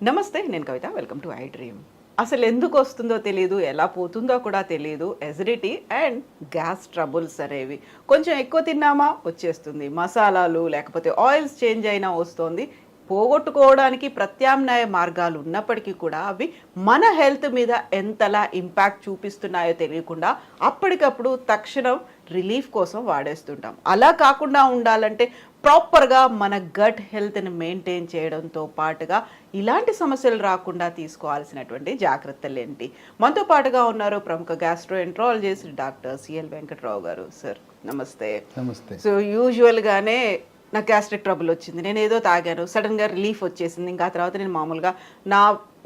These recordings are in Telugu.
నమస్తే, నేను Kavitha. Welcome to iDream. అసలు ఎందుకు వస్తుందో తెలియదు, ఎలా పోతుందో కూడా తెలియదు. ఎసిడిటీ అండ్ గ్యాస్ ట్రబుల్స్ అనేవి కొంచెం ఎక్కువ తిన్నామా వచ్చేస్తుంది. మసాలాలు లేకపోతే ఆయిల్స్ చేంజ్ అయినా వస్తుంది. పోగొట్టుకోవడానికి ప్రత్యామ్నాయ మార్గాలు ఉన్నప్పటికీ కూడా అవి మన హెల్త్ మీద ఎంతలా ఇంపాక్ట్ చూపిస్తున్నాయో తెలియకుండా అప్పటికప్పుడు తక్షణం రిలీఫ్ కోసం వాడేస్తుంటాం. అలా కాకుండా ఉండాలంటే ప్రాపర్గా మన గట్ హెల్త్ని మెయింటైన్ చేయడంతో పాటుగా ఇలాంటి సమస్యలు రాకుండా తీసుకోవాల్సినటువంటి జాగ్రత్తలు ఏంటి? మనతో పాటుగా ఉన్నారు ప్రముఖ గ్యాస్ట్రోఎంట్రాలజిస్ట్ డాక్టర్ సిఎల్ వెంకట్రావు గారు. సార్ నమస్తే. నమస్తే. సో యూజువల్గానే నాకు గ్యాస్ట్రిక్ ట్రబుల్ వచ్చింది, నేను ఏదో తాగాను, సడన్గా రిలీఫ్ వచ్చేసింది, ఇంకా ఆ తర్వాత నేను మామూలుగా నా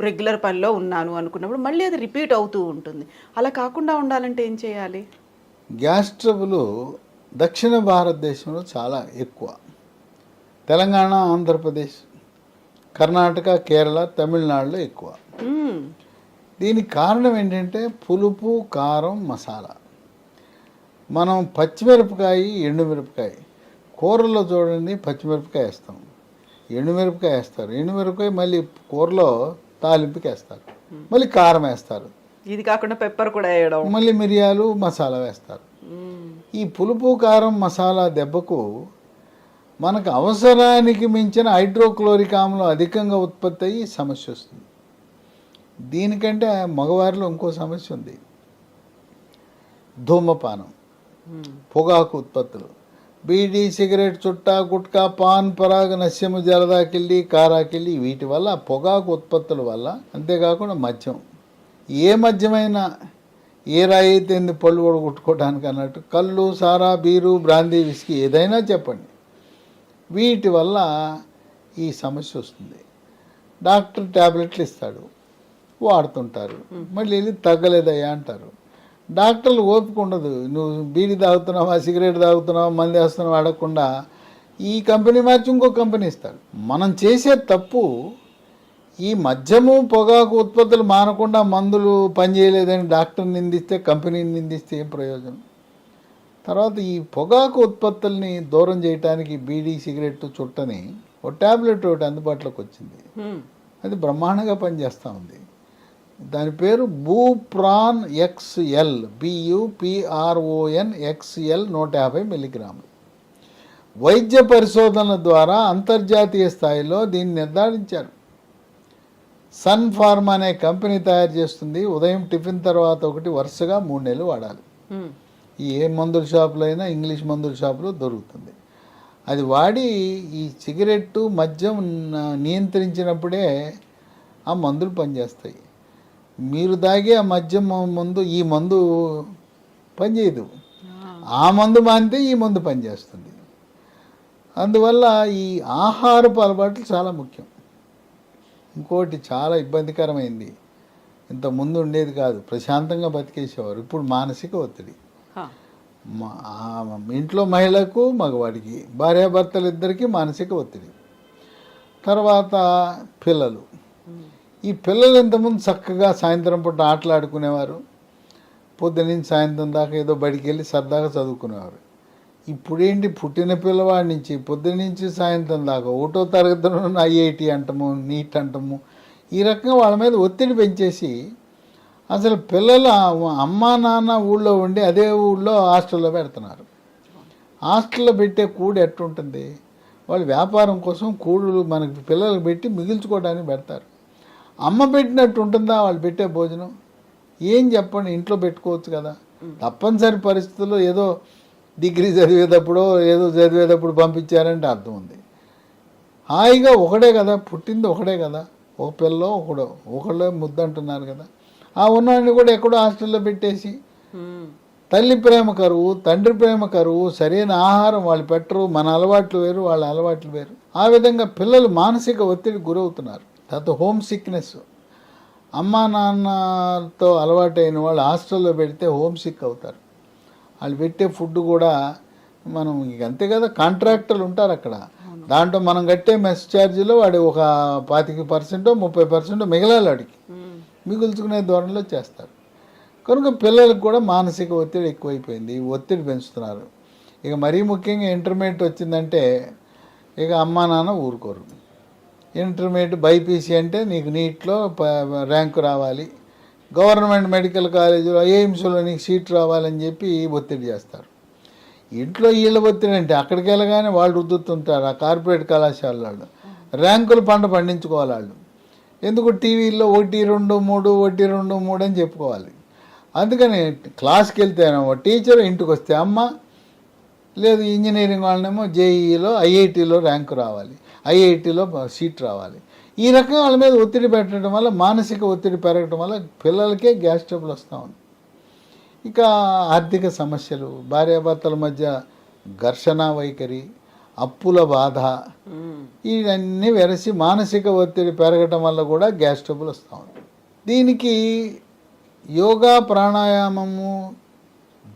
రెగ్యులర్ పనిలో ఉన్నాను అనుకున్నప్పుడు మళ్ళీ అది రిపీట్ అవుతూ ఉంటుంది. అలా కాకుండా ఉండాలంటే ఏం చేయాలి? గ్యాస్ ట్రబుల్ దక్షిణ భారతదేశంలో చాలా ఎక్కువ. తెలంగాణ, ఆంధ్రప్రదేశ్, కర్ణాటక, కేరళ, తమిళనాడులో ఎక్కువ. దీనికి కారణం ఏంటంటే పులుపు, కారం, మసాలా. మనం పచ్చిమిరపకాయ, ఎండుమిరపకాయ కూరలో చూడండి, పచ్చిమిరపకాయ వేస్తాం, ఎండుమిరపకాయ వేస్తారు, ఎండుమిరపకాయ మళ్ళీ కూరలో తాలింపుకి వేస్తారు, మళ్ళీ కారం వేస్తారు, ఇది కాకుండా పెప్పర్ కూడా వేయడం, మళ్ళీ మిరియాలు, మసాలా వేస్తారు. ఈ పులుపు, కారం, మసాలా దెబ్బకు మనకు అవసరానికి మించిన హైడ్రోక్లోరిక్ ఆమ్లం అధికంగా ఉత్పత్తి అయ్యి సమస్య వస్తుంది. దీనికంటే మగవారిలో ఇంకో సమస్య ఉంది, ధూమపానం, పొగాకు ఉత్పత్తులు, బీడీ, సిగరెట్, చుట్టా, గుట్కా, పాన్ పరాగ, నస్యము, జలదాకిళ్ళి, కారాకిళ్ళి, వీటి వల్ల పొగాకు ఉత్పత్తుల వల్ల, అంతేకాకుండా మద్యం, ఏ మద్యమైనా ఏ రాయి అయితే పళ్ళు కొట్టుకోవడానికి అన్నట్టు, కళ్ళు, సారా, బీరు, బ్రాందీ, విస్కీ ఏదైనా చెప్పండి, వీటి వల్ల ఈ సమస్య వస్తుంది. డాక్టర్ ట్యాబ్లెట్లు ఇస్తాడు, వాడుతుంటారు, మళ్ళీ వెళ్ళి తగ్గలేదయ్యా అంటారు. డాక్టర్లు ఓపిక ఉండదు, నువ్వు బీడీ తాగుతున్నావా, సిగరెట్ తాగుతున్నావా, మంది వేస్తున్నావా అడగకుండా ఈ కంపెనీ మార్చి ఇంకో కంపెనీ ఇస్తాడు. మనం చేసే తప్పు ఈ మద్యము, పొగాకు ఉత్పత్తులు మానకుండా మందులు పనిచేయలేదని డాక్టర్ని నిందిస్తే, కంపెనీని నిందిస్తే ఏం ప్రయోజనం? తర్వాత ఈ పొగాకు ఉత్పత్తుల్ని దూరం చేయడానికి బీడీ, సిగరెట్, చుట్టని ఒక ట్యాబ్లెట్ ఒకటి అందుబాటులోకి వచ్చింది. అది బ్రహ్మాండంగా పనిచేస్తూ ఉంది. దాని పేరు బూప్రాన్ XL, BUPRON XL, 150 మిల్లీగ్రాములు. వైద్య పరిశోధనల ద్వారా అంతర్జాతీయ స్థాయిలో దీన్ని నిర్ధారించారు. సన్ ఫార్మా అనే కంపెనీ తయారు చేస్తుంది. ఉదయం టిఫిన్ తర్వాత ఒకటి, వరుసగా 3 నెలలు వాడాలి. ఏ మందుల షాపులో అయినా, ఇంగ్లీష్ మందుల షాపులో దొరుకుతుంది. అది వాడి ఈ సిగరెట్టు, మద్యం నియంత్రించినప్పుడే ఆ మందులు పనిచేస్తాయి. మీరు తాగే ఆ మద్యం మందు, ఈ మందు పనిచేయదు. ఆ మందు మానితే ఈ మందు పనిచేస్తుంది. అందువల్ల ఈ ఆహారపు అలవాట్లు చాలా ముఖ్యం. ఇంకోటి చాలా ఇబ్బందికరమైంది, ఇంతకుముందు ఉండేది కాదు, ప్రశాంతంగా బతికేసేవారు. ఇప్పుడు మానసిక ఒత్తిడి. ఇంట్లో మహిళకు, మగవాడికి, భార్యాభర్తలు ఇద్దరికీ మానసిక ఒత్తిడి. తర్వాత పిల్లలు. ఈ పిల్లలు ఇంతకుముందు చక్కగా సాయంత్రం పూట ఆటలాడుకునేవారు, పొద్దునుంచి సాయంత్రం దాకా ఏదో బడికి వెళ్ళి సరదాగా చదువుకునేవారు. ఇప్పుడేంటి, పుట్టిన పిల్లవాడి నుంచి పొద్దునుంచి సాయంత్రం దాకా 1వ తరగతిలో IIT అంటము, నీట్ అంటము, ఈ రకంగా వాళ్ళ మీద ఒత్తిడి పెంచేసి అసలు పిల్లల అమ్మా నాన్న ఊళ్ళో ఉండి అదే ఊళ్ళో హాస్టల్లో పెడుతున్నారు. హాస్టల్లో పెట్టే కూడు ఎట్టుంటుంది? వాళ్ళు వ్యాపారం కోసం కూడులు మనకి పిల్లలకు పెట్టి మిగిల్చుకోవడానికి పెడతారు. అమ్మ పెట్టినట్టు ఉంటుందా వాళ్ళు పెట్టే భోజనం? ఏం చెప్పండి, ఇంట్లో పెట్టుకోవచ్చు కదా. తప్పనిసరి పరిస్థితుల్లో ఏదో డిగ్రీ చదివేటప్పుడు పంపించారంటే అర్థం ఉంది. హాయిగా ఒకడే కదా, పుట్టింది ఒకడే కదా, ఒక పిల్లో ఒకళ్ళే ముద్దు అంటున్నారు కదా. ఆ ఉన్నవాడిని కూడా ఎక్కడో హాస్టల్లో పెట్టేసి తల్లి ప్రేమ కరువు, తండ్రి ప్రేమ కరువు, సరైన ఆహారం వాళ్ళు పెట్టరు, మన అలవాట్లు వేరు, వాళ్ళ అలవాట్లు వేరు. ఆ విధంగా పిల్లలు మానసిక ఒత్తిడికి గురవుతున్నారు. తర్వాత హోమ్ సిక్నెస్. అమ్మా నాన్నతో అలవాటైన వాళ్ళు హాస్టల్లో పెడితే హోమ్ సిక్ అవుతారు. వాళ్ళు పెట్టే ఫుడ్ కూడా మనం అంతే కదా, కాంట్రాక్టర్లు ఉంటారు అక్కడ, దాంట్లో మనం కట్టే మెస్ ఛార్జీలో వాడు ఒక 25%, 30% మిగలాలి, వాడికి మిగుల్చుకునే ధోరణిలో చేస్తారు. కనుక పిల్లలకు కూడా మానసిక ఒత్తిడి ఎక్కువైపోయింది, ఒత్తిడి పెంచుతున్నారు. ఇక మరీ ముఖ్యంగా ఇంటర్మీడియట్ వచ్చిందంటే ఇక అమ్మా నాన్న ఊరుకోరు. ఇంటర్మీడియట్ బైపీసీ అంటే నీకు నీట్లో ర్యాంకు రావాలి, గవర్నమెంట్ మెడికల్ కాలేజీలో ఎయిమ్స్లో నీకు సీట్ రావాలని చెప్పి ఒత్తిడి చేస్తారు. ఇంట్లో వీళ్ళ ఒత్తిడి అంటే అక్కడికి వెళ్ళగానే వాళ్ళు రుద్దుతుంటారు ఆ కార్పొరేట్ కళాశాల వాళ్ళు. ర్యాంకులు పండించుకోవాలి వాళ్ళు. ఎందుకు టీవీల్లో 1, 2, 3 1, 2, 3 అని చెప్పుకోవాలి. అందుకని క్లాస్కి వెళ్తేనేమో టీచర్, ఇంటికి వస్తే అమ్మ, లేదు ఇంజనీరింగ్ వాళ్ళనేమో జేఈలో ఐఐటీలో ర్యాంకు రావాలి, ఐఐటీలో సీట్ రావాలి. ఈ రకంగా వాళ్ళ మీద ఒత్తిడి పెట్టడం వల్ల మానసిక ఒత్తిడి పెరగడం వల్ల పిల్లలకే గ్యాస్ ట్రబుల్ వస్తూ ఉంది. ఇక ఆర్థిక సమస్యలు, భార్యాభర్తల మధ్య ఘర్షణ వైఖరి, అప్పుల బాధ, ఇవన్నీ వెరసి మానసిక ఒత్తిడి పెరగటం వల్ల కూడా గ్యాస్ ట్రబుల్ వస్తూ ఉంది. దీనికి యోగా, ప్రాణాయామము,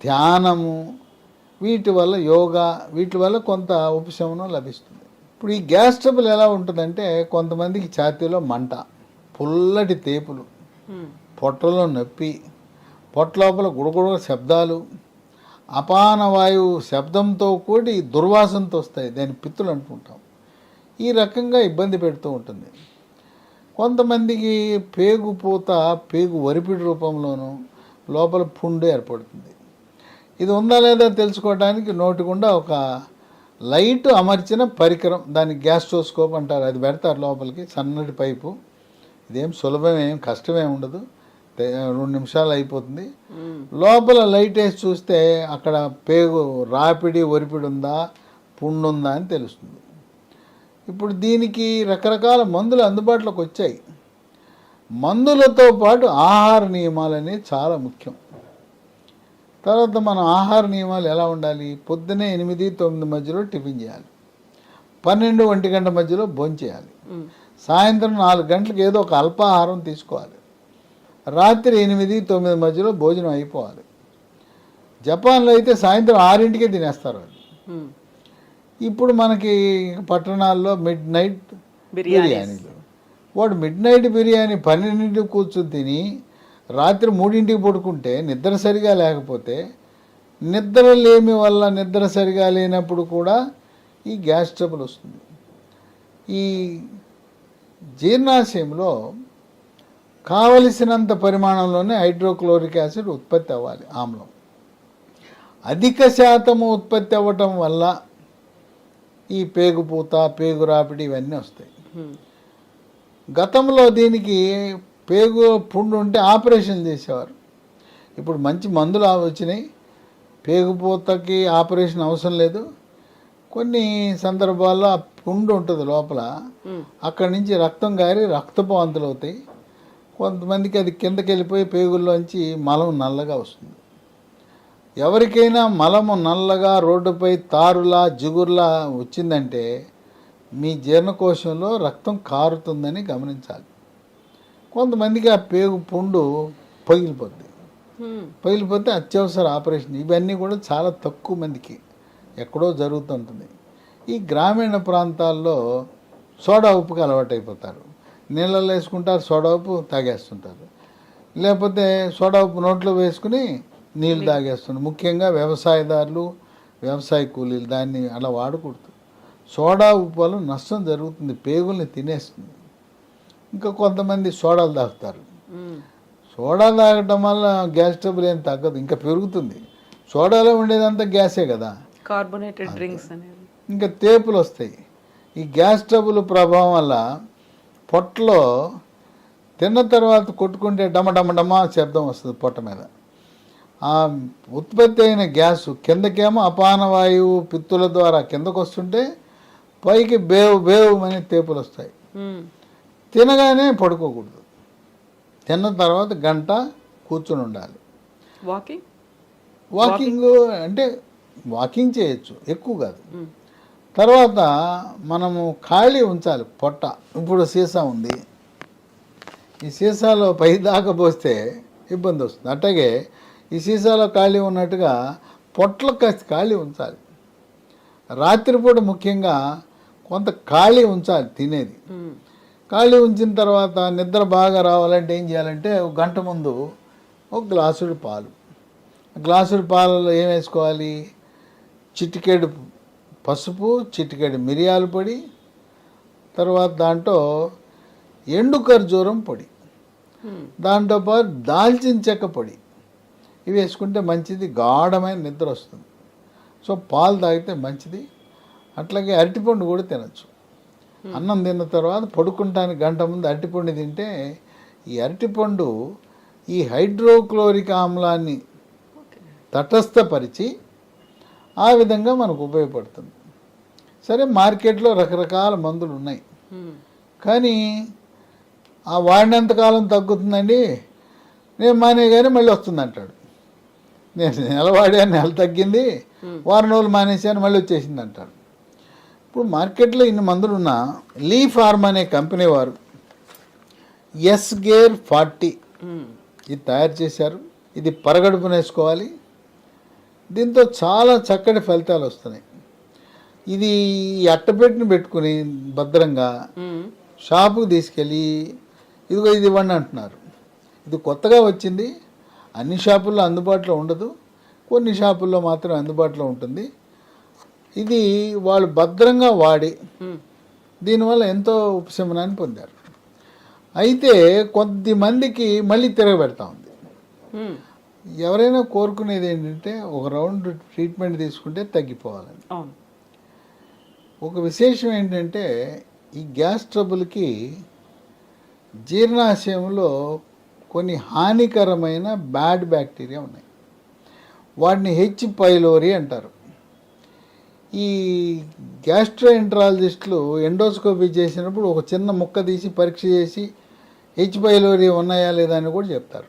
ధ్యానము, వీటి వల్ల కొంత ఉపశమనం లభిస్తుంది. ఇప్పుడు ఈ గ్యాస్ ట్రబుల్ ఎలా ఉంటుందంటే కొంతమందికి ఛాతీలో మంట, పుల్లటి తేపులు, పొట్టలో నొప్పి, పొట్ట లోపల గుడగుడ శబ్దాలు, అపాన వాయువు శబ్దంతో కూడి దుర్వాసనతో వస్తాయి, దాన్ని పిత్తులు అంటుంటాం. ఈ రకంగా ఇబ్బంది పెడుతూ ఉంటుంది. కొంతమందికి పేగు వరిపిడి రూపంలోనూ లోపల పుండు ఏర్పడుతుంది. ఇది ఉందా లేదా తెలుసుకోవడానికి నోటికుండా ఒక లైట్ అమర్చిన పరికరం, దాన్ని గ్యాస్ట్రోస్కోప్ అంటారు, అది పెడతారు లోపలికి, సన్నటి పైపు. ఇదేం సులభమేం కష్టమేం ఉండదు, 2 నిమిషాలు అయిపోతుంది. లోపల లైట్ వేసి చూస్తే అక్కడ పేగు రాపిడి ఒరిపిడి ఉందా, పుండు ఉందా అని తెలుస్తుంది. ఇప్పుడు దీనికి రకరకాల మందులు అందుబాటులోకి వచ్చాయి. మందులతో పాటు ఆహార నియమాలు అనేవి చాలా ముఖ్యం. తర్వాత మన ఆహార నియమాలు ఎలా ఉండాలి? పొద్దున్నే 8, 9 మధ్యలో టిఫిన్ చేయాలి, 12, 1 గంట మధ్యలో భోంచేయాలి, సాయంత్రం 4 గంటలకు ఏదో ఒక అల్పాహారం తీసుకోవాలి, రాత్రి 8, 9 మధ్యలో భోజనం అయిపోవాలి. జపాన్లో అయితే సాయంత్రం 6ంటికే తినేస్తారు వాళ్ళు. ఇప్పుడు మనకి పట్టణాల్లో మిడ్ నైట్ బిర్యానీలు. వాడు మిడ్ నైట్ బిర్యానీ 12ంటికి కూర్చొని తిని రాత్రి 3ంటికి పడుకుంటే నిద్ర సరిగా లేకపోతే, నిద్ర లేమి వల్ల నిద్ర సరిగా లేనప్పుడు కూడా ఈ గ్యాస్ ట్రబుల్ వస్తుంది. ఈ జీర్ణాశయంలో కావలసినంత పరిమాణంలోనే హైడ్రోక్లోరిక్ యాసిడ్ ఉత్పత్తి అవ్వాలి, ఆమ్లం. అధిక శాతము ఉత్పత్తి అవ్వటం వల్ల ఈ పేగుపూత, పేగు రాపిడి ఇవన్నీ వస్తాయి. గతంలో దీనికి పేగు పుండు ఉంటే ఆపరేషన్ చేసేవారు. ఇప్పుడు మంచి మందులు వచ్చినాయి, పేగుపూతకి ఆపరేషన్ అవసరం లేదు. కొన్ని సందర్భాల్లో ఆ పుండు ఉంటుంది లోపల, అక్కడి నుంచి రక్తం గారి రక్తపు వాంతులు అవుతాయి. కొంతమందికి అది కిందకి వెళ్ళిపోయి పేగుల్లోంచి మలం నల్లగా వస్తుంది. ఎవరికైనా మలము నల్లగా రోడ్డుపై తారులా జిగురులా వచ్చిందంటే మీ జీర్ణకోశంలో రక్తం కారుతుందని గమనించాలి. కొంతమందికి ఆ పేగు పుండు పగిలిపోతే అత్యవసర ఆపరేషన్. ఇవన్నీ కూడా చాలా తక్కువ మందికి ఎక్కడో జరుగుతుంటుంది. ఈ గ్రామీణ ప్రాంతాల్లో సోడా ఉప్పుకి అలవాటైపోతారు, నీళ్ళల్లో వేసుకుంటారు, సోడా ఉప్పు తాగేస్తుంటారు, లేకపోతే సోడా ఉప్పు నోట్లో వేసుకుని నీళ్ళు తాగేస్తున్నారు. ముఖ్యంగా వ్యవసాయదారులు, వ్యవసాయ కూలీలు దాన్ని అలా వాడకూడదు. సోడా ఉప్పు వల్ల నష్టం జరుగుతుంది, పేగుల్ని తినేస్తుంది. ఇంకా కొంతమంది సోడాలు తాగుతారు. సోడా తాగటం వల్ల గ్యాస్ ట్రబుల్ ఏం తగ్గదు, ఇంకా పెరుగుతుంది. సోడాలో ఉండేదంతా గ్యాసే కదా, కార్బోనేటెడ్ డ్రింక్స్ అనేవి. ఇంకా తేపులు వస్తాయి. ఈ గ్యాస్ ట్రబుల్ ప్రభావం వల్ల పొట్టలో తిన్న తర్వాత కొట్టుకుంటే డమడమడమా శబ్దం వస్తుంది పొట్ట మీద. ఆ ఉత్పత్తి అయిన గ్యాసు కిందకేమో అపాన వాయువు పిత్తుల ద్వారా కిందకు వస్తుంటే పైకి బేవు అనే తేపులు వస్తాయి. తినగానే పడుకోకూడదు, తిన్న తర్వాత గంట కూర్చొని ఉండాలి. వాకింగ్ అంటే వాకింగ్ చేయొచ్చు, ఎక్కువ కాదు. తర్వాత మనము ఖాళీ ఉంచాలి పొట్ట. ఇప్పుడు సీసా ఉంది, ఈ సీసాలో పై దాకా పోస్తే ఇబ్బంది వస్తుంది. అట్లాగే ఈ సీసాలో ఖాళీ ఉన్నట్టుగా పొట్టలో కాస్త ఖాళీ ఉంచాలి. రాత్రిపూట ముఖ్యంగా కొంత ఖాళీ ఉంచాలి తినేది. ఖాళీ ఉంచిన తర్వాత నిద్ర బాగా రావాలంటే ఏం చేయాలంటే 1 గంట ముందు 1 గ్లాసుడు పాలు. గ్లాసుడు పాలలో ఏం వేసుకోవాలి? చిటికెడు పసుపు, చిటికెడు మిరియాల పొడి, తర్వాత దాంట్లో ఎండు ఖర్జూరం పొడి, దాంతోపాటు దాల్చిన చెక్క పొడి, ఇవి వేసుకుంటే మంచిది, గాఢమైన నిద్ర వస్తుంది. సో పాలు తాగితే మంచిది. అట్లాగే అరటిపండు కూడా తినచ్చు. అన్నం తిన్న తర్వాత పడుకుంటానికి గంట ముందు అరటిపండు తింటే ఈ అరటిపండు ఈ హైడ్రోక్లోరిక్ ఆమ్లాన్ని తటస్థపరిచి ఆ విధంగా మనకు ఉపయోగపడుతుంది. సరే, మార్కెట్లో రకరకాల మందులు ఉన్నాయి, కానీ ఆ వాడినంతకాలం తగ్గుతుందండి, నేను మానే కానీ మళ్ళీ వస్తుంది అంటాడు. నేను నెల వాడాను, నెల తగ్గింది, వారం రోజులు మానేశాను, మళ్ళీ వచ్చేసింది అంటాడు. ఇప్పుడు మార్కెట్లో ఇన్ని మందులు ఉన్నా లీ ఫార్మా అనే కంపెనీ వారు ఎస్గేర్ 40 ఇది తయారు చేశారు. ఇది పరగడుపున వేసుకోవాలి. దీంతో చాలా చక్కటి ఫలితాలు వస్తున్నాయి. ఇది అట్టపెట్టిని పెట్టుకుని భద్రంగా షాపుకు తీసుకెళ్ళి ఇదిగో ఇది ఇవ్వండి అంటున్నారు. ఇది కొత్తగా వచ్చింది, అన్ని షాపుల్లో అందుబాటులో ఉండదు, కొన్ని షాపుల్లో మాత్రం అందుబాటులో ఉంటుంది. ఇది వాళ్ళు భద్రంగా వాడి దీనివల్ల ఎంతో ఉపశమనాన్ని పొందారు. అయితే కొద్ది మందికి మళ్ళీ తిరగబెడతా ఉంది. ఎవరైనా కోరుకునేది ఏంటంటే ఒక రౌండ్ ట్రీట్మెంట్ తీసుకుంటే తగ్గిపోవాలని. ఒక విశేషం ఏంటంటే ఈ గ్యాస్ ట్రబుల్కి జీర్ణాశయంలో కొన్ని హానికరమైన బ్యాడ్ బ్యాక్టీరియా ఉన్నాయి. వాటిని హెచ్ పైలోరీ అంటారు. ఈ గ్యాస్ట్రోఎంట్రాలజిస్టులు ఎండోస్కోపీ చేసినప్పుడు ఒక చిన్న ముక్క తీసి పరీక్ష చేసి హెచ్ పైలోరీ ఉన్నాయా లేదా అని కూడా చెప్తారు.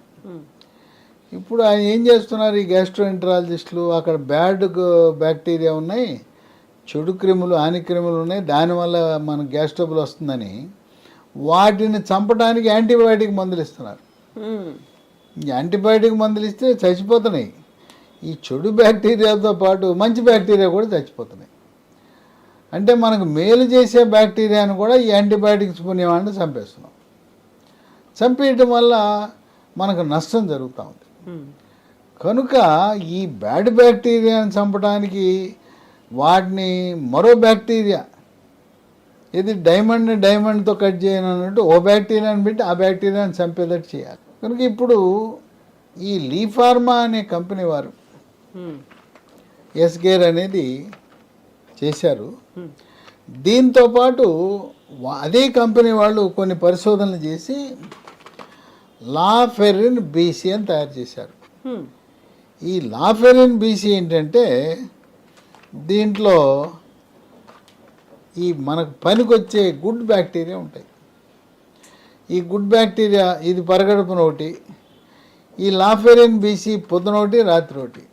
ఇప్పుడు ఆయన ఏం చేస్తున్నారు, ఈ గ్యాస్ట్రోఎంట్రాలజిస్టులు అక్కడ బ్యాడ్ బ్యాక్టీరియా ఉన్నాయి, చెడు క్రిములు, హాని క్రిములు ఉన్నాయి, దానివల్ల మన గ్యాస్ ట్రబుల్ వస్తుందని వాటిని చంపడానికి యాంటీబయాటిక్ మందులు ఇస్తున్నారు. యాంటీబయాటిక్ మందులు ఇస్తే చచ్చిపోతున్నాయి. ఈ చెడు బ్యాక్టీరియాతో పాటు మంచి బ్యాక్టీరియా కూడా చచ్చిపోతున్నాయి. అంటే మనకు మేలు చేసే బ్యాక్టీరియాను కూడా ఈ యాంటీబయాటిక్స్ పుణ్యమాన్ని చంపేస్తున్నాం. చంపేయటం వల్ల మనకు నష్టం జరుగుతూ ఉంది. కనుక ఈ బ్యాడ్ బ్యాక్టీరియాని చంపడానికి వాటిని మరో బ్యాక్టీరియా, ఇది డైమండ్తో కట్ చేయను అన్నట్టు ఓ బ్యాక్టీరియాని పెట్టి ఆ బ్యాక్టీరియాని చంపేటట్టు చేయాలి. కనుక ఇప్పుడు ఈ లీ ఫార్మా అనే కంపెనీ వారు ఎస్గేర్ అనేది చేశారు. దీంతోపాటు అదే కంపెనీ వాళ్ళు కొన్ని పరిశోధనలు చేసి లాఫెరిన్ బీసీ అని తయారు చేశారు. ఈ లాఫెరిన్ బీసీ ఏంటంటే దీంట్లో ఈ మనకు పనికొచ్చే గుడ్ బ్యాక్టీరియా ఉంటాయి. ఈ గుడ్ బ్యాక్టీరియా ఇది పరగడుపున ఒకటి, ఈ లాఫెరిన్ బీసీ పొద్దున ఒకటి రాత్రి ఒకటి,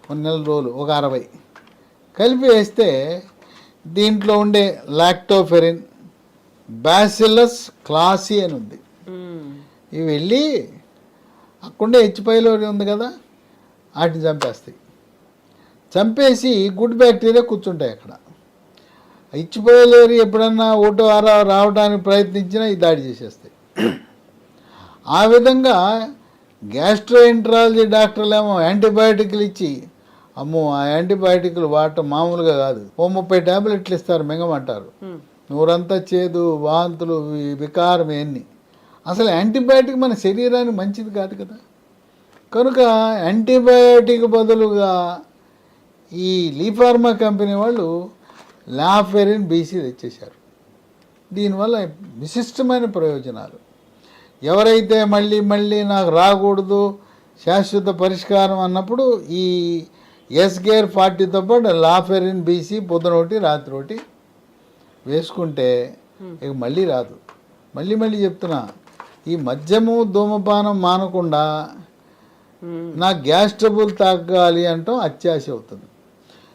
1 నెల రోజులు ఒక 60 కలిపి వేస్తే దీంట్లో ఉండే లాక్టోఫెరిన్, బ్యాసిల్లస్ క్లాసీ అని ఉంది. ఇవి వెళ్ళి అక్కడే హెచ్ పైలోరీ ఉంది కదా, వాటిని చంపేస్తాయి. చంపేసి గుడ్ బ్యాక్టీరియా కూర్చుంటాయి అక్కడ. హెచ్ పైలోరీ ఎప్పుడన్నా ఓటో రావడానికి ప్రయత్నించినా ఈ దాడి చేసేస్తాయి. ఆ విధంగా గ్యాస్ట్రోఎంట్రాలజీ డాక్టర్లు ఏమో యాంటీబయాటిక్లు ఇచ్చి, అమ్మో ఆ యాంటీబయాటిక్లు వాడటం మామూలుగా కాదు, 30 ట్యాబ్లెట్లు ఇస్తారు, మింగమంటారు, నూరంతా చేదు, వాంతులు, వికారం, ఇవన్నీ. అసలు యాంటీబయాటిక్ మన శరీరానికి మంచిది కాదు కదా. కనుక యాంటీబయాటిక్ బదులుగా ఈ లీ ఫార్మా కంపెనీ వాళ్ళు లాఫెరిన్ బీసీ తెచ్చేశారు. దీనివల్ల విశిష్టమైన ప్రయోజనాలు. ఎవరైతే మళ్ళీ మళ్ళీ నాకు రాకూడదు, శాశ్వత పరిష్కారం అన్నప్పుడు ఈ ఎస్గేర్ 40తో పాటు లాఫెరిన్ బీసీ పొద్దున ఒకటి రాత్రి ఒకటి వేసుకుంటే ఇక మళ్ళీ రాదు. మళ్ళీ చెప్తున్నా, ఈ మద్యము ధూమపానం మానకుండా నా గ్యాస్ ట్రబుల్ తగ్గాలి అంటాం అత్యాశ అవుతుంది.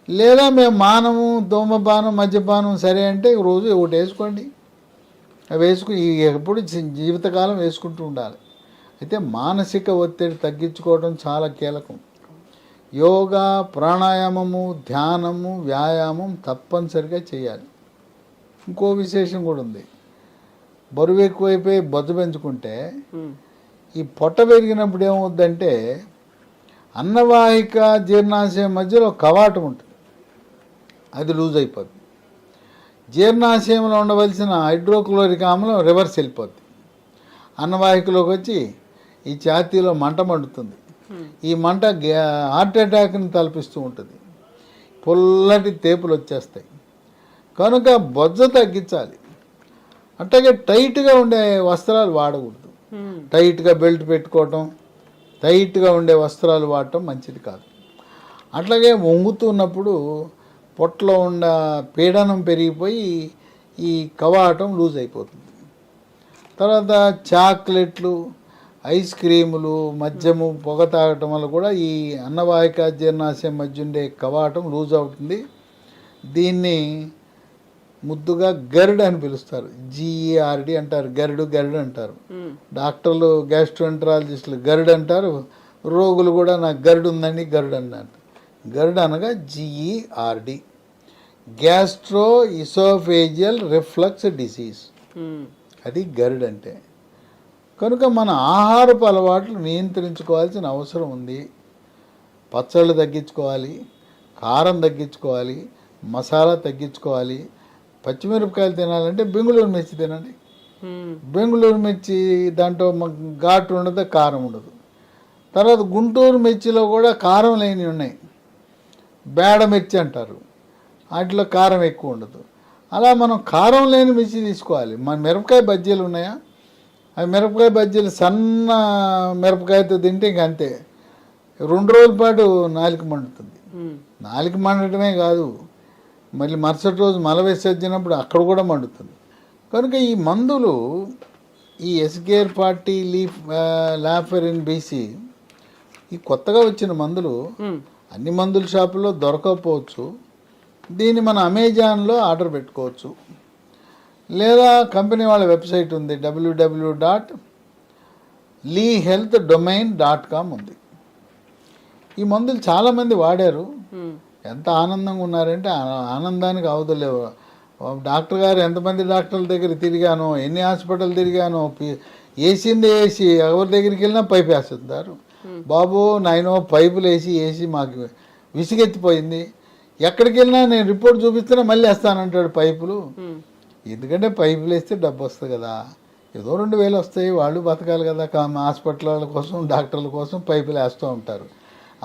లేదా మేము మానము, ధూమపానం, మద్యపానం సరే అంటే రోజు ఒకటి వేసుకోండి, వేసుకుని ఎప్పుడు జీవితకాలం వేసుకుంటూ ఉండాలి. అయితే మానసిక ఒత్తిడి తగ్గించుకోవడం చాలా కీలకం. యోగా, ప్రాణాయామము, ధ్యానము, వ్యాయామం తప్పనిసరిగా చేయాలి. ఇంకో విశేషం కూడా ఉంది. బరువు ఎక్కువైపోయి బొజ్జ పెంచుకుంటే ఈ పొట్ట పెరిగినప్పుడు ఏమవుద్దంటే అన్నవాహిక జీర్ణాశయం మధ్యలో కవాటం ఉంటుంది. అది లూజ్ అయిపోద్ది. జీర్ణాశయంలో ఉండవలసిన హైడ్రోక్లోరిక్ ఆమ్లం రివర్స్ వెళ్ళిపోద్ది, అన్నవాహికలోకి వచ్చి ఈ ఛాతీలో మంట మండుతుంది. ఈ మంట హార్ట్ అటాక్ని తలపిస్తూ ఉంటుంది, పుల్లటి తేపులు వచ్చేస్తాయి. కనుక బొజ్జ తగ్గించాలి. అట్లాగే టైట్గా ఉండే వస్త్రాలు వాడకూడదు. టైట్గా బెల్ట్ పెట్టుకోవటం, టైట్గా ఉండే వస్త్రాలు వాడటం మంచిది కాదు. అట్లాగే వంగుతున్నప్పుడు పొట్టలో ఉన్న పీడనం పెరిగిపోయి ఈ కవాటం లూజ్ అయిపోతుంది. తర్వాత చాక్లెట్లు, ఐస్ క్రీములు, మద్యము, పొగ తాగటం వల్ల కూడా ఈ అన్నవాహిక జీర్ణాశయం మధ్య ఉండే కవాటం లూజ్ అవుతుంది. దీన్ని ముద్దుగా గరుడు అని పిలుస్తారు, GERD అంటారు, గరుడు అంటారు. డాక్టర్లు గ్యాస్ట్రోఎంటరాలజిస్టులు గరుడు అంటారు, రోగులు కూడా నాకు గరుడు ఉందండి గరుడు అన్నారు. గరుడు అనగా GERD, gastro oesophageal reflux disease, అది గరుడు అంటే. కనుక మన ఆహారపు అలవాట్లు నియంత్రించుకోవాల్సిన అవసరం ఉంది. పచ్చళ్ళు తగ్గించుకోవాలి, కారం తగ్గించుకోవాలి, మసాలా తగ్గించుకోవాలి. పచ్చిమిరపకాయలు తినాలంటే బెంగుళూరు మిర్చి తినండి. బెంగుళూరు మిర్చి దాంట్లో ఘాటు ఉండదు, కారం ఉండదు. తర్వాత గుంటూరు మిర్చిలో కూడా కారం లేని ఉన్నాయి, బేడ మిర్చి అంటారు, వాటిలో కారం ఎక్కువ ఉండదు. అలా మనం కారం లేని మిర్చి తీసుకోవాలి. మన మిరపకాయ బజ్జీలు ఉన్నాయా, అవి మిరపకాయ బజ్జీలు సన్న మిరపకాయతో తింటే ఇంక అంతే, 2 రోజుల పాటు నాలుక మండుతుంది. నాలుక మండటమే కాదు, మళ్ళీ మరుసటి రోజు మల విసర్జినప్పుడు అక్కడ కూడా మండుతుంది. కనుక ఈ మందులు, ఈ ఎస్గేర్ 40 లీఫ్ లాఫెరిన్ BC, ఈ కొత్తగా వచ్చిన మందులు అన్ని మందుల షాపుల్లో దొరకకపోవచ్చు. దీన్ని మన అమెజాన్లో ఆర్డర్ పెట్టుకోవచ్చు, లేదా కంపెనీ వాళ్ళ వెబ్సైట్ ఉంది, www.leehealthdomain.com ఉంది. ఈ మందులు చాలామంది వాడారు, ఎంత ఆనందంగా ఉన్నారంటే ఆనందానికి అవదలేవు. డాక్టర్ గారు ఎంతమంది డాక్టర్ల దగ్గర తిరిగానో, ఎన్ని హాస్పిటల్ తిరిగానో, ఏసీ ఎవరి దగ్గరికి వెళ్ళినా పైపు వేస్తుంటారు. బాబు నాయనో పైపులు వేసి మాకు విసిగెత్తిపోయింది, ఎక్కడికి వెళ్ళినా నేను రిపోర్ట్ చూపిస్తున్నా మళ్ళీ వేస్తానంటాడు పైపులు. ఎందుకంటే పైపులు వేస్తే డబ్బు వస్తుంది కదా, ఏదో 2000 వస్తాయి, వాళ్ళు బతకాలి కదా. హాస్పిటల్ కోసం డాక్టర్ల కోసం పైపులు వేస్తూ ఉంటారు.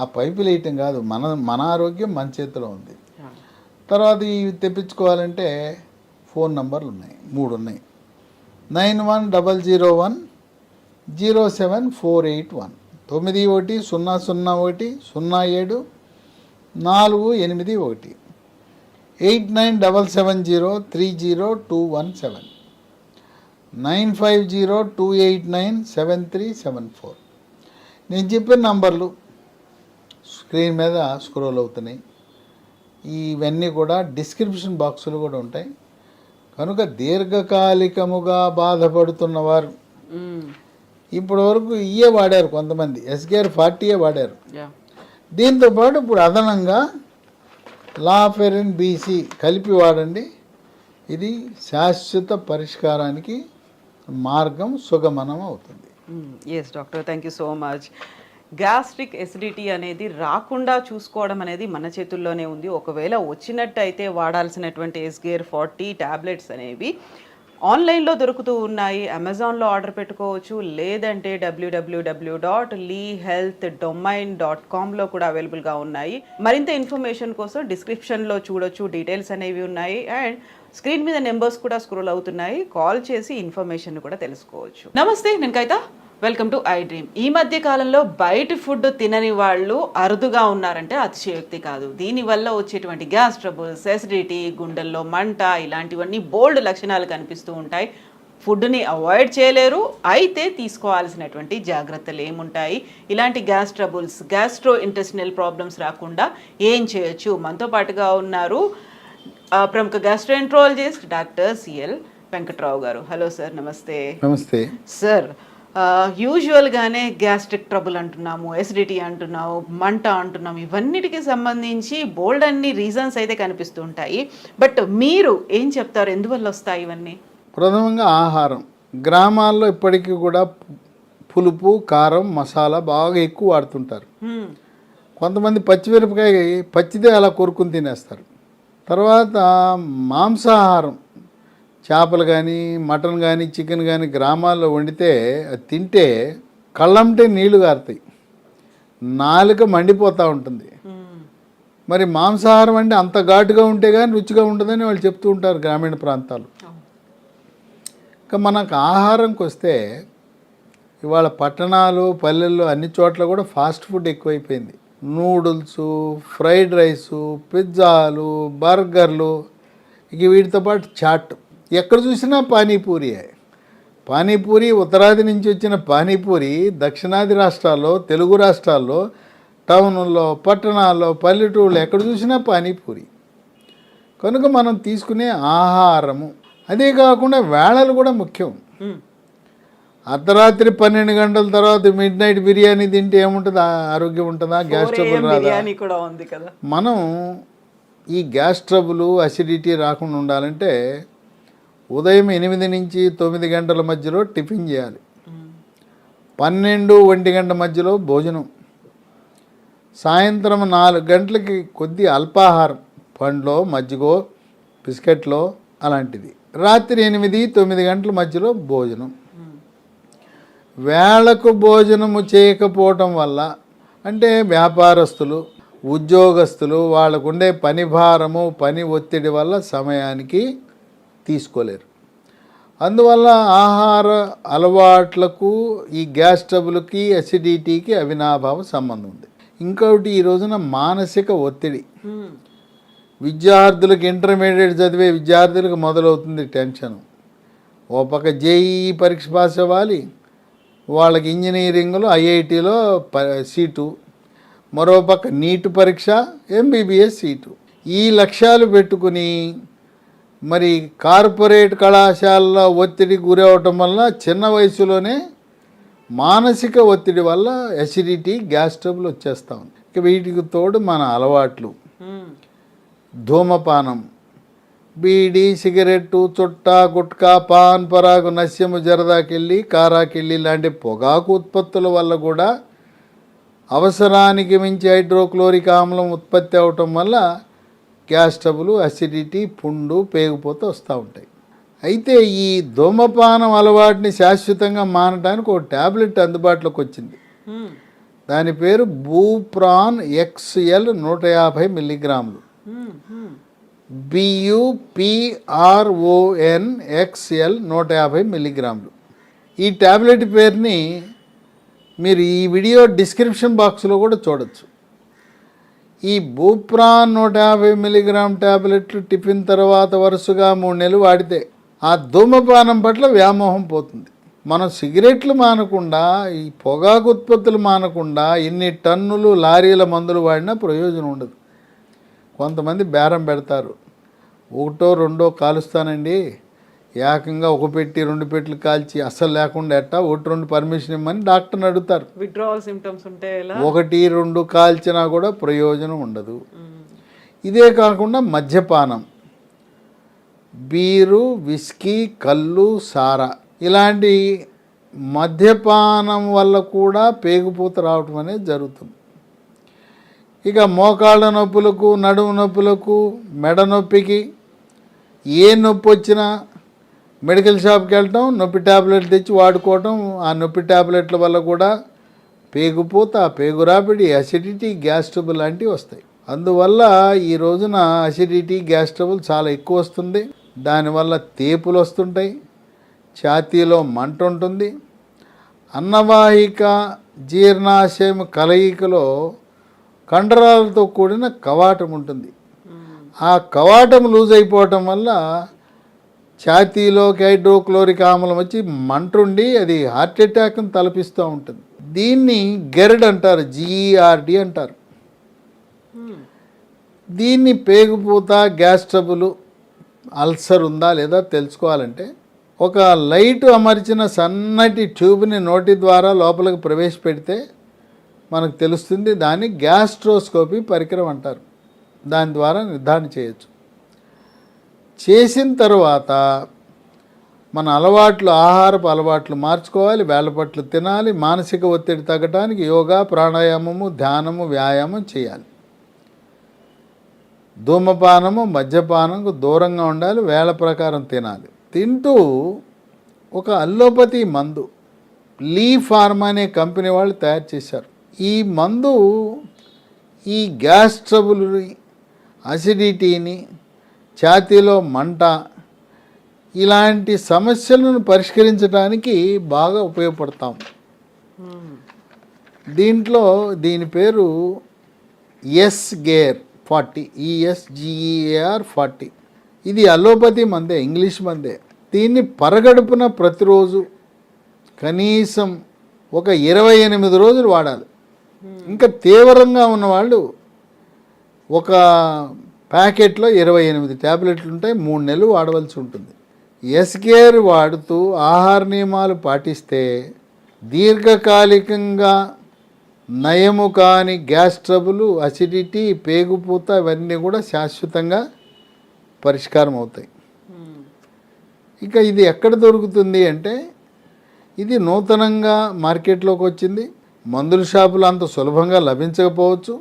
ఆ పైపులు వేయటం కాదు, మన ఆరోగ్యం మన చేతిలో ఉంది. తర్వాత ఇవి తెప్పించుకోవాలంటే ఫోన్ నంబర్లు ఉన్నాయి, 3 ఉన్నాయి. 91010748191001 07 481 8977030217 9502897374. నేను చెప్పిన నంబర్లు స్క్రీన్ మీద స్క్రోల్ అవుతున్నాయి. ఇవన్నీ కూడా డిస్క్రిప్షన్ బాక్సులు కూడా ఉంటాయి. కనుక దీర్ఘకాలికముగా బాధపడుతున్నవారు, ఇప్పటి వరకు ఇయే వాడారు, కొంతమంది ఎస్గేర్ 40 వాడారు. దీంతోపాటు ఇప్పుడు అదనంగా లాఫెరిన్ BC కలిపి వాడండి. ఇది శాశ్వత పరిష్కారానికి మార్గం సుగమనం అవుతుంది. Yes doctor, thank you so much. Gastric acidity అనేది రాకుండా చూసుకోవడం అనేది మన చేతుల్లోనే ఉంది. ఒకవేళ వచ్చినట్టయితే వాడాల్సినటువంటి ఎస్గేర్ 40 టాబ్లెట్స్ అనేవి ఆన్లైన్లో దొరుకుతూ ఉన్నాయి, అమెజాన్లో ఆర్డర్ పెట్టుకోవచ్చు, లేదంటే www.leehealthdomain.comలో కూడా అవైలబుల్గా ఉన్నాయి. మరింత ఇన్ఫర్మేషన్ కోసం డిస్క్రిప్షన్లో చూడొచ్చు, డీటెయిల్స్ అనేవి ఉన్నాయి. అండ్ స్క్రీన్ మీద నెంబర్స్ కూడా స్క్రోల్ అవుతున్నాయి, కాల్ చేసి ఇన్ఫర్మేషన్ కూడా తెలుసుకోవచ్చు. నమస్తే, నేను Kavitha, welcome to I dream. ఈ మధ్య కాలంలో బయట ఫుడ్ తినని వాళ్ళు అరుదుగా ఉన్నారంటే అతిశయోక్తి కాదు. దీనివల్ల వచ్చేటువంటి గ్యాస్ ట్రబుల్స్, ఎసిడిటీ, గుండెల్లో మంట, ఇలాంటివన్నీ బోల్డ్ లక్షణాలు కనిపిస్తూ ఉంటాయి. ఫుడ్ని అవాయిడ్ చేయలేరు, అయితే తీసుకోవాల్సినటువంటి జాగ్రత్తలు ఏముంటాయి, ఇలాంటి gas troubles, gastro intestinal problems రాకుండా ఏం చేయొచ్చు? మనతో పాటుగా ఉన్నారు ప్రముఖ గ్యాస్ట్రోఎంట్రాలజిస్ట్ డాక్టర్ CL వెంకట్రావు గారు. హలో సార్, నమస్తే. నమస్తే సార్. యూజువల్గానే గ్యాస్ట్రిక్ ట్రబుల్ అంటున్నాము, ఎసిడిటీ అంటున్నాము, మంట అంటున్నాము, ఇవన్నిటికి సంబంధించి బోల్డ్ అన్ని రీజన్స్ అయితే కనిపిస్తూ ఉంటాయి. బట్ మీరు ఏం చెప్తారు, ఎందువల్ల వస్తాయి ఇవన్నీ? ప్రథమంగా ఆహారం. గ్రామాల్లో ఇప్పటికీ కూడా పులుపు, కారం, మసాలా బాగా ఎక్కువ వాడుతుంటారు. కొంతమంది పచ్చిమిరపకాయ పచ్చిదే అలా కొరుకుని తినేస్తారు. తర్వాత మాంసాహారం, చేపలు కానీ మటన్ కానీ చికెన్ కానీ గ్రామాల్లో వండితే అది తింటే కళ్ళంటే నీళ్లు గారుతాయి, నాలుక మండిపోతూ ఉంటుంది. మరి మాంసాహారం అంటే అంత ఘాటుగా ఉంటే కానీ రుచిగా ఉంటుందని వాళ్ళు చెప్తూ ఉంటారు గ్రామీణ ప్రాంతాలు. ఇంకా మనకు ఆహారంకి వస్తే ఇవాళ పట్టణాలు పల్లెల్లో అన్ని చోట్ల కూడా ఫాస్ట్ ఫుడ్ ఎక్కువైపోయింది. నూడిల్స్, ఫ్రైడ్ రైసు, పిజ్జాలు, బర్గర్లు, ఇక వీటితో పాటు చాట్, ఎక్కడ చూసినా పానీపూరియే. పానీపూరి ఉత్తరాది నుంచి వచ్చిన పానీపూరి దక్షిణాది రాష్ట్రాల్లో, తెలుగు రాష్ట్రాల్లో, టౌన్లో, పట్టణాల్లో, పల్లెటూళ్ళు ఎక్కడ చూసినా పానీపూరి. కనుక మనం తీసుకునే ఆహారము, అదే కాకుండా వేళలు కూడా ముఖ్యం. అర్ధరాత్రి 12 గంటల తర్వాత మిడ్ నైట్ బిర్యానీ తింటే ఏముంటుంది? ఆరోగ్యం ఉంటుందా? గ్యాస్ ట్రబుల్ రాదా? మనం ఈ గ్యాస్ ట్రబుల్, అసిడిటీ రాకుండా ఉండాలంటే ఉదయం 8 నుంచి 9 గంటల మధ్యలో టిఫిన్ చేయాలి. 12-1 గంట మధ్యలో భోజనం. సాయంత్రం 4 గంటలకి కొద్ది అల్పాహారం, పండ్లో, మజ్జిగో, బిస్కెట్లో అలాంటిది. రాత్రి 8-9 గంటల మధ్యలో భోజనం. వేళకు భోజనము చేయకపోవటం వల్ల, అంటే వ్యాపారస్తులు, ఉద్యోగస్తులు, వాళ్ళకుండే పని భారము, పని ఒత్తిడి వల్ల సమయానికి తీసుకోలేరు. అందువల్ల ఆహార అలవాట్లకు ఈ గ్యాస్ ట్రబుల్కి, అసిడిటీకి అవినాభావ సంబంధం ఉంది. ఇంకొకటి, ఈ రోజున మానసిక ఒత్తిడి. విద్యార్థులకు, ఇంటర్మీడియట్ చదివే విద్యార్థులకు మొదలవుతుంది టెన్షన్. ఓ పక్క జేఈఈ పరీక్ష పాస్ అవ్వాలి, వాళ్ళకి ఇంజనీరింగ్లో ఐఐటీలో సీటు, మరోపక్క నీట్ పరీక్ష, ఎంబీబీఎస్ సీటు. ఈ లక్ష్యాలు పెట్టుకుని మరి కార్పొరేట్ కళాశాలలో ఒత్తిడికి గురవటం వల్ల చిన్న వయసులోనే మానసిక ఒత్తిడి వల్ల అసిడిటీ, గ్యాస్ ట్రబుల్ వచ్చేస్తూ ఉంది. ఇక వీటికి తోడు మన అలవాట్లు, ధూమపానం, బీడీ, సిగరెట్టు, చుట్టా, గుట్కా, పాన్ పరాగు, నస్యము, జరదాకెళ్ళి, కారాకెళ్ళి లాంటి పొగాకు ఉత్పత్తుల వల్ల కూడా అవసరానికి మించి హైడ్రోక్లోరిక్ ఆమ్లం ఉత్పత్తి అవటం వల్ల గ్యాస్ ట్రబుల్, అసిడిటీ, పుండు, పేగుపోతూ వస్తూ ఉంటాయి. అయితే ఈ ధూమపానం అలవాటుని శాశ్వతంగా మానడానికి ఒక ట్యాబ్లెట్ అందుబాటులోకి వచ్చింది. దాని పేరు బూప్రాన్ ఎక్స్ఎల్ 150 మిల్లీగ్రాములు. BUPRON XL 150 మిల్లీగ్రాములు. ఈ ట్యాబ్లెట్ పేరుని మీరు ఈ వీడియో డిస్క్రిప్షన్ బాక్స్లో కూడా చూడొచ్చు. ఈ బూప్రాన్ 150 మిల్లీగ్రామ్ ట్యాబ్లెట్లు టిఫిన్ తర్వాత వరుసగా 3 నెలలు వాడితే ఆ ధూమపానం పట్ల వ్యామోహం పోతుంది. మనం సిగరెట్లు మానకుండా, ఈ పొగాకు ఉత్పత్తులు మానకుండా ఎన్ని టన్నులు లారీల మందులు వాడినా ప్రయోజనం ఉండదు. కొంతమంది బేరం పెడతారు, 1-2 కాలుస్తానండి, ఏకంగా 1 పెట్టి 2 పెట్టెలు కాల్చి అస్సలు లేకుండా ఎట్టా 1-2 పర్మిషన్ ఇమ్మని డాక్టర్ని అడుగుతారు. విత్డ్రావల్ సిమ్టమ్స్ ఉంటే 1-2 కాల్చినా కూడా ప్రయోజనం ఉండదు. ఇదే కాకుండా మద్యపానం, బీరు, విస్కీ, కళ్ళు, సారా, ఇలాంటి మద్యపానం వల్ల కూడా పేగుపూత రావటం అనేది జరుగుతుంది. ఇక మోకాళ్ళ నొప్పులకు, నడుము నొప్పులకు, మెడ నొప్పికి, ఏ నొప్పి వచ్చినా మెడికల్ షాప్కి వెళ్ళటం, నొప్పి ట్యాబ్లెట్లు తెచ్చి వాడుకోవటం. ఆ నొప్పి ట్యాబ్లెట్ల వల్ల కూడా పేగుపూత, పేగురాపిడి, అసిడిటీ, గ్యాస్ ట్రబుల్ లాంటివి వస్తాయి. అందువల్ల ఈ రోజున అసిడిటీ, గ్యాస్ ట్రబుల్ చాలా ఎక్కువ వస్తుంది. దానివల్ల తేపులు వస్తుంటాయి, ఛాతీలో మంట ఉంటుంది, అన్నవాహిక, జీర్ణాశయం కలయికలో కండరాలతో కూడిన కవాటం ఉంటుంది. ఆ కవాటం లూజ్ అయిపోవటం వల్ల ఛాతీలోకి హైడ్రోక్లోరిక్ ఆమ్లం వచ్చి మంటుండి అది హార్ట్ అటాక్ని తలపిస్తూ ఉంటుంది. దీన్ని గెర్డ్ అంటారు, GERD అంటారు. దీన్ని పేగుపూత, గ్యాస్ ట్రబుల్, అల్సర్ ఉందా లేదా తెలుసుకోవాలంటే ఒక లైట్ అమర్చిన సన్నటి ట్యూబ్ని నోటి ద్వారా లోపలికి ప్రవేశపెడితే మనకు తెలుస్తుంది. దాన్ని గ్యాస్ట్రోస్కోపీ పరికరం అంటారు. దాని ద్వారా నిర్ధారణ చేయొచ్చు. చేసిన తర్వాత మన అలవాట్లు, ఆహారపు అలవాట్లు మార్చుకోవాలి, వేళపట్లు తినాలి, మానసిక ఒత్తిడి తగ్గడానికి యోగా, ప్రాణాయామము, ధ్యానము, వ్యాయామం చేయాలి. ధూమపానము మద్యపానంకు దూరంగా ఉండాలి, వేళ ప్రకారం తినాలి. తింటూ ఒక అల్లోపతి మందు లీ ఫార్మా అనే కంపెనీ వాళ్ళు తయారు చేశారు. ఈ మందు ఈ గ్యాస్ ట్రబుల్, అసిడిటీని, ఛాతీలో మంట ఇలాంటి సమస్యలను పరిష్కరించడానికి బాగా ఉపయోగపడతాం. దీంట్లో దీని పేరు ఎస్గేర్ 40, ESGEAR 40. ఇది అలోపతి మందే, ఇంగ్లీష్ మందే. దీన్ని పరగడుపున ప్రతిరోజు కనీసం ఒక 28 రోజులు వాడాలి. ఇంకా తీవ్రంగా ఉన్నవాళ్ళు ఒక ప్యాకెట్లో 28 ట్యాబ్లెట్లు ఉంటాయి, 3 నెలలు వాడవలసి ఉంటుంది. ఎస్గేర్ వాడుతూ ఆహార నియమాలు పాటిస్తే దీర్ఘకాలికంగా నయము కాని గ్యాస్ ట్రబుల్, అసిడిటీ, పేగుపూత ఇవన్నీ కూడా శాశ్వతంగా పరిష్కారం అవుతాయి. ఇక ఇది ఎక్కడ దొరుకుతుంది అంటే, ఇది నూతనంగా మార్కెట్లోకి వచ్చింది. మందుల షాపులు అంత సులభంగా లభించకపోవచ్చు.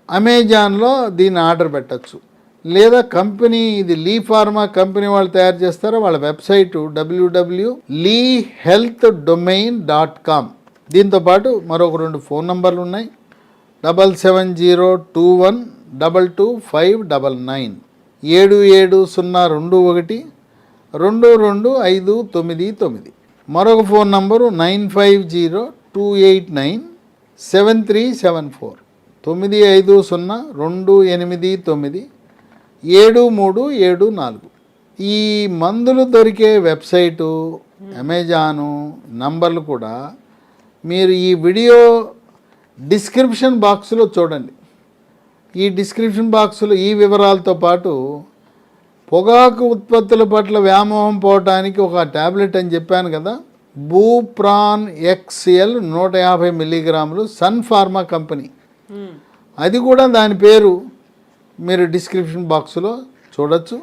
అమెజాన్లో దీన్ని ఆర్డర్ పెట్టచ్చు. లేదా కంపెనీ, ఇది లీ ఫార్మా కంపెనీ వాళ్ళు తయారు చేస్తారో వాళ్ళ వెబ్సైటు www.leehealthdomain.com. దీంతోపాటు మరొక 2 ఫోన్ నంబర్లు ఉన్నాయి. 7702122599, 7702212259. మరొక ఫోన్ నంబరు 9502897374, 9502897374. ఈ మందులు దొరికే వెబ్సైటు, అమెజాను నంబర్లు కూడా మీరు ఈ వీడియో డిస్క్రిప్షన్ బాక్స్లో చూడండి. ఈ డిస్క్రిప్షన్ బాక్స్లో ఈ వివరాలతో పాటు పొగాకు ఉత్పత్తుల పట్ల వ్యామోహం పోవటానికి ఒక ట్యాబ్లెట్ అని చెప్పాను కదా, బూప్రాన్ XL 150 మిల్లీగ్రాములు, సన్ ఫార్మా కంపెనీ, అది కూడా దాని పేరు మీరు డిస్క్రిప్షన్ బాక్స్లో చూడొచ్చు.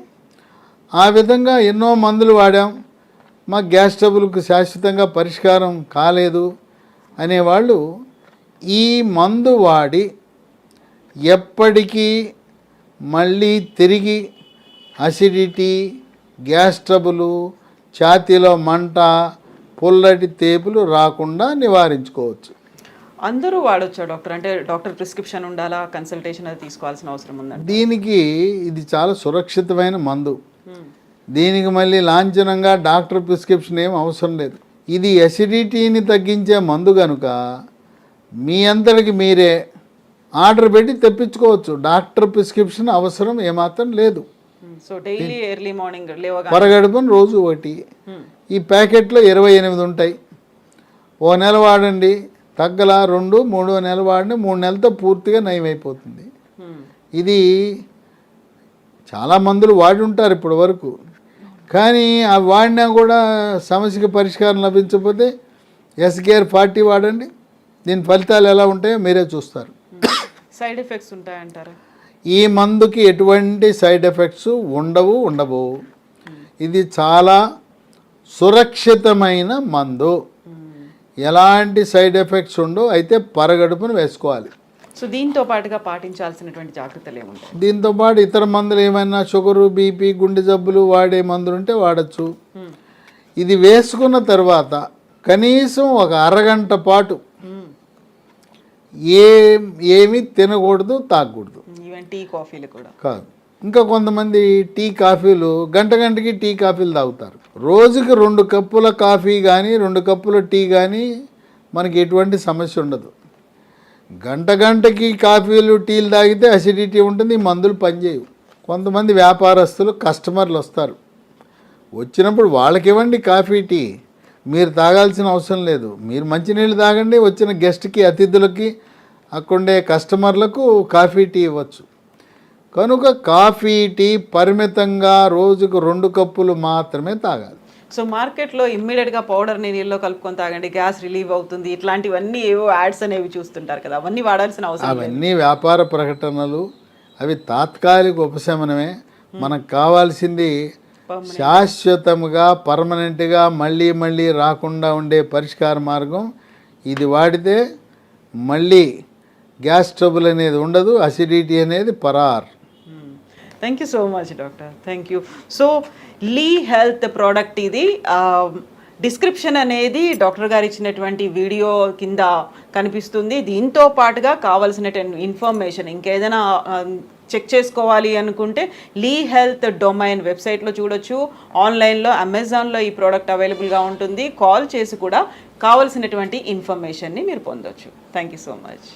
ఆ విధంగా ఎన్నో మందులు వాడాం, మా గ్యాస్ ట్రబుల్కు శాశ్వతంగా పరిష్కారం కాలేదు అనేవాళ్ళు ఈ మందు వాడి ఎప్పటికీ మళ్ళీ తిరిగి అసిడిటీ, గ్యాస్ ట్రబులు, ఛాతీలో మంట, పుల్లటి తేపులు రాకుండా నివారించుకోవచ్చు. అందరూ వాడొచ్చా డాక్టర్? అంటే డాక్టర్ ప్రిస్క్రిప్షన్ ఉండాలా, కన్సల్టేషన్ అది తీసుకోవాల్సిన అవసరం ఉందండి? దీనికి ఇది చాలా సురక్షితమైన మందు. దీనికి మళ్ళీ లాంఛనంగా డాక్టర్ ప్రిస్క్రిప్షన్ ఏం అవసరం లేదు. ఇది అసిడిటీని తగ్గించే మందు కనుక మీ అంతటికి మీరే ఆర్డర్ పెట్టి తెప్పించుకోవచ్చు. డాక్టర్ ప్రిస్క్రిప్షన్ అవసరం ఏమాత్రం లేదు. సో డైలీ ఎర్లీ మార్నింగ్ పరగడుపున రోజు ఒకటి. ఈ ప్యాకెట్లో 28 ఉంటాయి. ఓ నెల వాడండి, తగ్గల 2-3 నెలలు వాడండి, 3 నెలలతో పూర్తిగా నయమైపోతుంది. ఇది చాలా మందులు వాడి ఉంటారు ఇప్పటి వరకు, కానీ అవి వాడినా కూడా సమస్యకి పరిష్కారం లభించకపోతే ఎస్గేర్ 40 వాడండి. దీని ఫలితాలు ఎలా ఉంటాయో మీరే చూస్తారు. సైడ్ ఎఫెక్ట్స్ ఉంటాయంటారా? ఈ మందుకి ఎటువంటి సైడ్ ఎఫెక్ట్స్ ఉండవు. ఇది చాలా సురక్షితమైన మందు, ఎలాంటి సైడ్ ఎఫెక్ట్స్ ఉండవు. అయితే పరగడుపును వేసుకోవాలి. సో దీంతో పాటుగా పాటించాల్సినటువంటి జాగ్రత్తలు ఏముంటాయి? దీంతో పాటు ఇతర మందులు ఏమైనా షుగరు, బీపీ, గుండె జబ్బులు వాడే మందులు ఉంటే వాడచ్చు. ఇది వేసుకున్న తర్వాత కనీసం ఒక అరగంట పాటు ఏమి తినకూడదు, తాగకూడదు. ఈవెన్ టీ, కాఫీలు కూడా కాదు. ఇంకా కొంతమంది టీ, కాఫీలు గంటకి టీ, కాఫీలు తాగుతారు. రోజుకి 2 కప్పుల కాఫీ కానీ 2 కప్పుల టీ కానీ మనకి ఎటువంటి సమస్య ఉండదు. గంటకి కాఫీలు, టీలు తాగితే అసిడిటీ ఉంటుంది, మందులు పనిచేయవు. కొంతమంది వ్యాపారస్తులు, కస్టమర్లు వస్తారు. వచ్చినప్పుడు వాళ్ళకి ఇవ్వండి కాఫీ, టీ, మీరు తాగాల్సిన అవసరం లేదు. మీరు మంచినీళ్ళు తాగండి, వచ్చిన గెస్ట్కి, అతిథులకి, అక్కడుండే కస్టమర్లకు కాఫీ, టీ ఇవ్వచ్చు. కనుక కాఫీ, టీ పరిమితంగా రోజుకు 2 కప్పులు మాత్రమే తాగాలి. సో మార్కెట్లో ఇమ్మీడియట్గా పౌడర్ని నీళ్ళలో కలుపుకొని తాగండి, గ్యాస్ రిలీవ్ అవుతుంది, ఇట్లాంటివన్నీ ఏవో యాడ్స్ అనేవి చూస్తుంటారు కదా, అవన్నీ వాడాల్సిన అవసరం? అవన్నీ వ్యాపార ప్రకటనలు, అవి తాత్కాలిక ఉపశమనమే. మనకు కావాల్సింది శాశ్వతముగా, పర్మనెంట్గా, మళ్ళీ రాకుండా ఉండే పరిష్కార మార్గం. ఇది వాడితే మళ్ళీ గ్యాస్ ట్రబుల్ అనేది ఉండదు, అసిడిటీ అనేది పరార్. Thank you so much doctor, thank you. సో లీ హెల్త్ ప్రోడక్ట్ ఇది డిస్క్రిప్షన్ అనేది డాక్టర్ గారు ఇచ్చినటువంటి వీడియో కింద కనిపిస్తుంది. దీంతో పాటుగా కావాల్సిన ఇన్ఫర్మేషన్ ఇంకేదైనా చెక్ చేసుకోవాలి అనుకుంటే లీ హెల్త్ డొమైన్ వెబ్సైట్లో చూడొచ్చు, ఆన్లైన్లో అమెజాన్లో ఈ ప్రోడక్ట్ అవైలబుల్గా ఉంటుంది. కాల్ చేసి కూడా కావాల్సినటువంటి ఇన్ఫర్మేషన్ని మీరు పొందొచ్చు. Thank you so much.